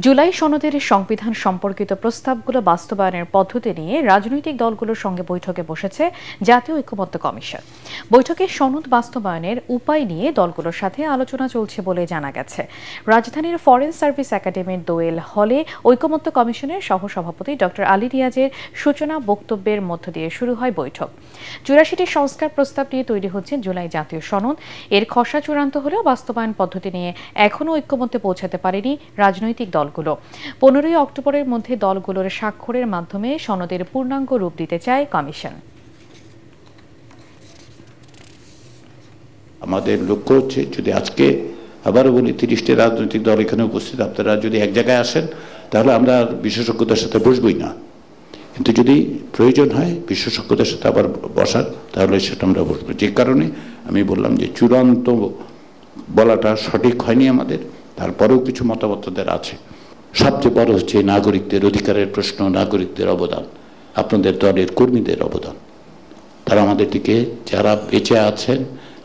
জুলাই সনদের সংবিধান সম্পর্কিত প্রস্তাবগুলো বাস্তবায়নের পদ্ধতি নিয়ে রাজনৈতিক দলগুলোর সঙ্গে বৈঠকে বসেছে জাতীয় ঐকমত্য কমিশন। বৈঠকে সনদ বাস্তবায়নের উপায় নিয়ে দলগুলোর সাথে আলোচনা চলছে বলে জানা গেছে। রাজধানীর ফরেন সার্ভিস একাডেমির দোয়েল হলে ঐকমত্য কমিশনের সহসভাপতি ডক্টর আলী রিয়াজের সূচনা বক্তব্যের মধ্য দিয়ে শুরু হয় বৈঠক। ৮৪টি সংস্কার প্রস্তাব নিয়ে তৈরি হচ্ছে জুলাই জাতীয় সনদ। এর খসড়া চূড়ান্ত হলেও বাস্তবায়ন পদ্ধতি নিয়ে এখনও ঐকমত্যে পৌঁছাতে পারেনি রাজনৈতিক দলগুলো। 15ই অক্টোবরের মধ্যে দলগুলোর স্বাক্ষরের মাধ্যমে সনদের পূর্ণাঙ্গ রূপ দিতে চায় কমিশন। আমাদের লক্ষ্য হচ্ছে, যদি আজকে আবারও বলি 30টি রাজনৈতিক দল এখানে উপস্থিত, আপনারা যদি এক জায়গায় আসেন তাহলে আমরা বিশেষজ্ঞদের সাথে বসবই না, কিন্তু যদি প্রয়োজন হয় বিশেষজ্ঞদের সাথে আবার বসার, তাহলে সেটা আমরা বসবো। যে কারণে আমি বললাম যে চূড়ান্ত বলাটা সঠিক হয়নি আমাদের, তারপরেও কিছু মতামতদের আছে। সবচেয়ে বড় হচ্ছে নাগরিকদের অধিকারের প্রশ্ন, নাগরিকদের অবদান, আপনাদের দলের কর্মীদের অবদান। তারা আমাদের দিকে, যারা বেঁচে আছেন,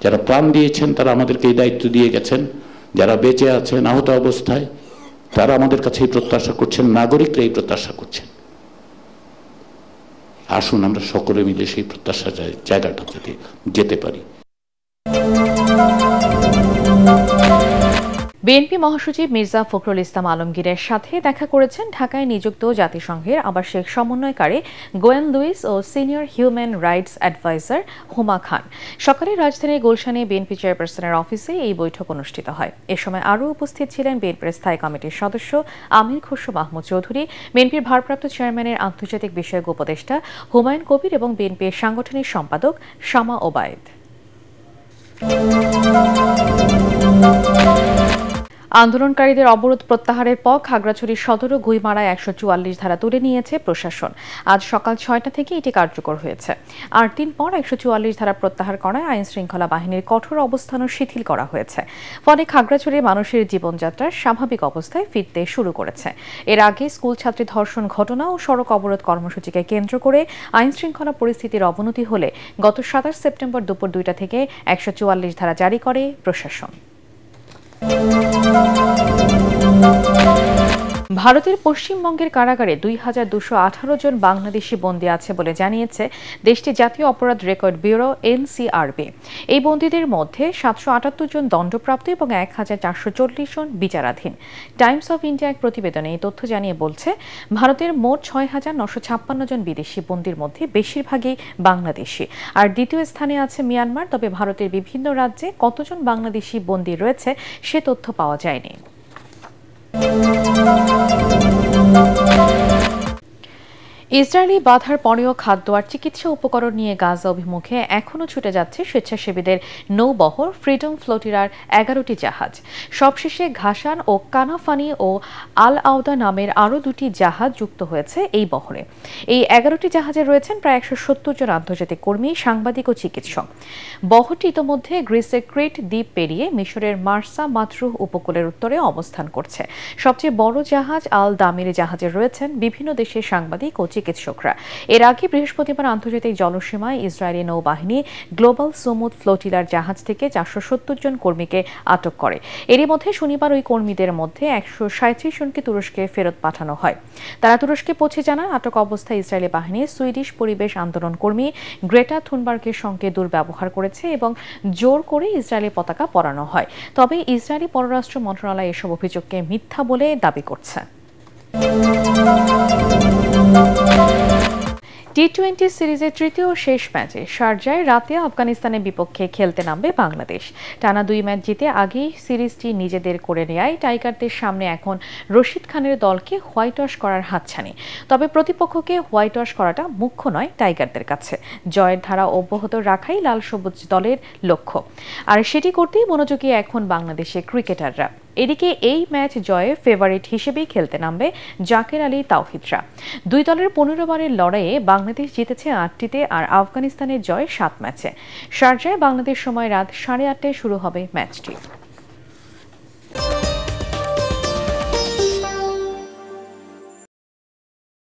যারা প্রাণ দিয়েছেন, তারা আমাদেরকে এই দায়িত্ব দিয়ে গেছেন। যারা বেঁচে আছেন আহত অবস্থায়, তারা আমাদের কাছে এই প্রত্যাশা করছেন, নাগরিকরা এই প্রত্যাশা করছেন। আসুন আমরা সকলে মিলে সেই প্রত্যাশার জায়গাটা থেকে যেতে পারি। বিএনপি মহাসচিব মির্জা ফখরুল ইসলাম আলমগীরের সাথে দেখা করেছেন ঢাকায় নিযুক্ত জাতিসংঘের আবাসিক সমন্বয়কারী গোয়েন লুইস ও সিনিয়র হিউম্যান রাইটস অ্যাডভাইজার হুমা খান। সকালে রাজধানীর গুলশানে বিএনপি চেয়ারপারসনের অফিসে এই বৈঠক অনুষ্ঠিত হয়। এ সময় আরও উপস্থিত ছিলেন বিএনপির স্থায়ী কমিটির সদস্য আমির খসরু মাহমুদ চৌধুরী, বিএনপির ভারপ্রাপ্ত চেয়ারম্যানের আন্তর্জাতিক বিষয়ক উপদেষ্টা হুমায়ুন কবির এবং বিএনপির সাংগঠনিক সম্পাদক শামা ওবায়েদ। আন্দোলনকারীদের অবরোধ প্রত্যাহারের পর খাগড়াছড়ি সদর ও গুইমারায় 144 ধারা তুলে নিয়েছে প্রশাসন। আজ সকাল 6টা থেকে এটি কার্যকর হয়েছে। 8 দিন পর 144 ধারা প্রত্যাহার করায় আইন শৃঙ্খলা বাহিনীর কঠোর অবস্থানও শিথিল করা হয়েছে। ফলে খাগড়াছড়ির মানুষের জীবনযাত্রা স্বাভাবিক অবস্থায় ফিরতে শুরু করেছে। এর আগে স্কুল ছাত্রী ধর্ষণ ঘটনা ও সড়ক অবরোধ কর্মসূচিকে কেন্দ্র করে আইন শৃঙ্খলা পরিস্থিতির অবনতি হলে গত 27 সেপ্টেম্বর দুপুর 2টা থেকে 144 ধারা জারি করে প্রশাসন। ভারতের পশ্চিমবঙ্গের কারাগারে 2218 জন বাংলাদেশি বন্দী আছে বলে জানিয়েছে দেশটির জাতীয় অপরাধ রেকর্ড ব্যুরো এনসিআরবি। এই বন্দীদের মধ্যে 778 জন দণ্ডপ্রাপ্ত এবং 1440 জন বিচারাধীন। টাইমস অফ ইন্ডিয়া এক প্রতিবেদনে এই তথ্য জানিয়ে বলছে, ভারতের মোট 6956 জন বিদেশি বন্দীর মধ্যে বেশিরভাগই বাংলাদেশি। আর দ্বিতীয় স্থানে আছে মিয়ানমার। তবে ভারতের বিভিন্ন রাজ্যে কতজন বাংলাদেশি বন্দী রয়েছে সে তথ্য পাওয়া যায়নি। ইসরায়েলি বাধার পরেও খাদ্য আর চিকিৎসা উপকরণ নিয়ে গাজা অভিমুখে এখনও ছুটে যাচ্ছে স্বেচ্ছাসেবীদের নৌবহর ফ্রিডম ফ্লোটিরার 11টি জাহাজ। সবশেষে ঘাসান ও কানাফানি ও আল আউদা নামের আরও 2টি জাহাজ যুক্ত হয়েছে এই বহরে। এই 11টি জাহাজে রয়েছেন প্রায় 170 জন আন্তর্জাতিক কর্মী, সাংবাদিক ও চিকিৎসক। বহরটি ইতোমধ্যে গ্রিসের ক্রিট দ্বীপ পেরিয়ে মিশরের মার্সা মাতরুহ উপকূলের উত্তরে অবস্থান করছে। সবচেয়ে বড় জাহাজ আল দামির জাহাজে রয়েছেন বিভিন্ন দেশের সাংবাদিক ও চিকিৎসকরা। এর আগে বৃহস্পতিবার আন্তর্জাতিক জলসীমায় ইসরায়েলি নৌবাহিনী গ্লোবাল সুমুদ ফ্লোটিলার জাহাজ থেকে 470 জন কর্মীকে আটক করে। এরই মধ্যে শনিবার ওই কর্মীদের মধ্যে 137 জনকে তুরস্কে ফেরত পাঠানো হয়। তারা তুরস্কে পৌঁছে জানান, আটক অবস্থায় ইসরায়েলি বাহিনী সুইডিশ পরিবেশ আন্দোলন কর্মী গ্রেটা থুনবার্গের সঙ্গে দুর্ব্যবহার করেছে এবং জোর করে ইসরায়েলি পতাকা পরানো হয়। তবে ইসরায়েলি পররাষ্ট্র মন্ত্রণালয় এসব অভিযোগকে মিথ্যা বলে দাবি করছে। টি-20 সিরিজের তৃতীয় শেষ ম্যাচে শারজায় রাতে আফগানিস্তানের বিপক্ষে খেলতে নামবে বাংলাদেশ। টানা 2 ম্যাচ জিতে আগেই সিরিজটি নিজেদের করে নেয় টাইগারদের সামনে এখন রশিদ খানের দলকে হোয়াইট ওয়াশ করার হাতছানি। তবে প্রতিপক্ষকে হোয়াইট ওয়াশ করাটা মুখ্য নয় টাইগারদের কাছে। জয়ের ধারা অব্যাহত রাখাই লাল সবুজ দলের লক্ষ্য, আর সেটি করতেই মনোযোগী এখন বাংলাদেশের ক্রিকেটাররা। এদিকে এই ম্যাচ জয়ে ফেভারিট হিসেবেই খেলতে নামবে জাকের আলী তাওহিদরা। 2 দলের 15 বারের লড়াইয়ে বাংলাদেশ জিতেছে 8টিতে আর আফগানিস্তানের জয় 7 ম্যাচে। শারজায় বাংলাদেশ সময় রাত 8:30টায় শুরু হবে ম্যাচটি।